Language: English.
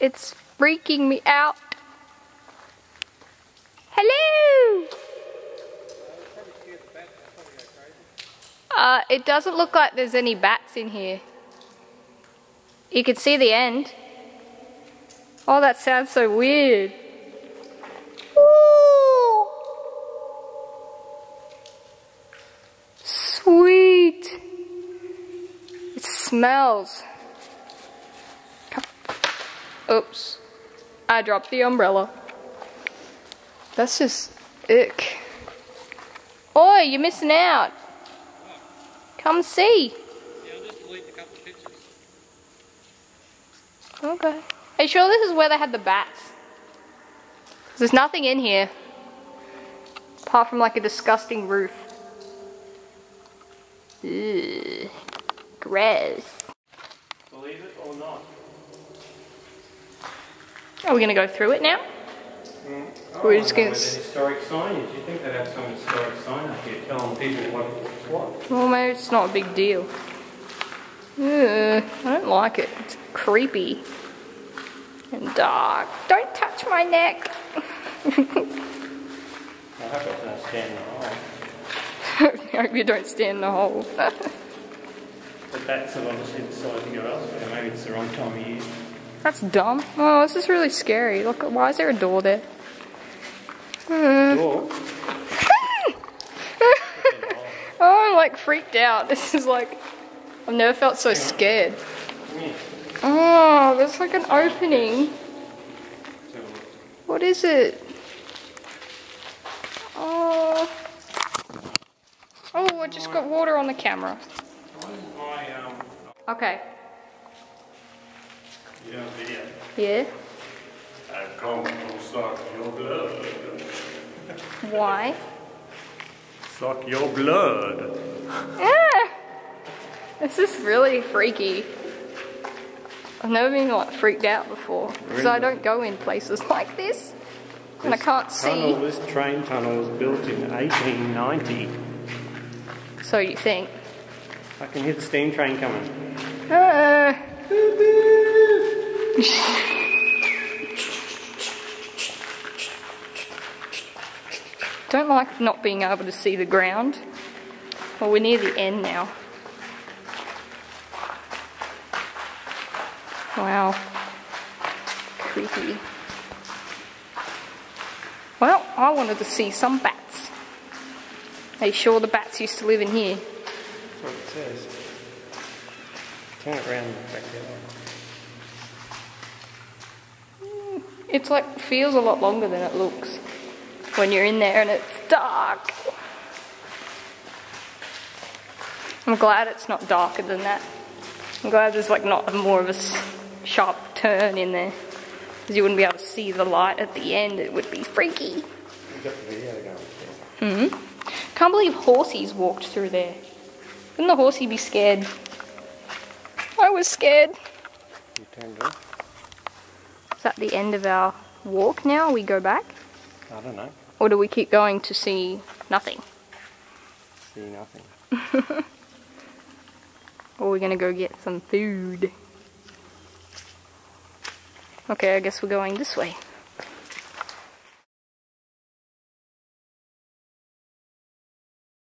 It's freaking me out. Hello! It doesn't look like there's any bats in here. You can see the end. Oh, that sounds so weird. Ooh. Sweet. It smells. Oops. I dropped the umbrella. That's just ick. Oi, you're missing out. Come see. Yeah, I'll just delete a couple of pictures. Okay. Are you sure this is where they had the bats? There's nothing in here. Apart from like a disgusting roof. Ugh. Gross. Believe it or not. Are we going to go through it now? Oh, We're just going to... historic signage. You think they'd have some historic sign up here telling people what? Well, maybe it's not a big deal. Ugh, I don't like it. It's creepy. And dark. Don't touch my neck. I hope it doesn't stand in the hole. I hope you don't stand in the hole. The bats have obviously decided to go elsewhere. Maybe it's the wrong time of year. That's dumb. Oh, this is really scary. Look, why is there a door there? Door? Oh, I'm like freaked out. This is like, I've never felt so scared. Oh, there's like an opening. What is it? Oh. Oh, I just got water on the camera. Okay. Yeah, video. Yeah? I've come to suck your blood. Why? Suck your blood. Ah! This is really freaky. I've never been like freaked out before. Because I don't go in places like this. And I can't see. This train tunnel was built in 1890. So you think? I can hear the steam train coming. Don't like not being able to see the ground. Well, we're near the end now. Wow. Creepy. Well, I wanted to see some bats. Are you sure the bats used to live in here? That's what it says. Turn it around back there. It's like, feels a lot longer than it looks when you're in there and it's dark. I'm glad it's not darker than that. I'm glad there's like not more of a sharp turn in there, because you wouldn't be able to see the light at the end. It would be freaky. You've got the video going. Can't believe horsies walked through there. Wouldn't the horsey be scared? I was scared. You turned it off? Is that the end of our walk now? We go back? I don't know. Or do we keep going to see nothing? See nothing. Or we're gonna go get some food. Okay, I guess we're going this way.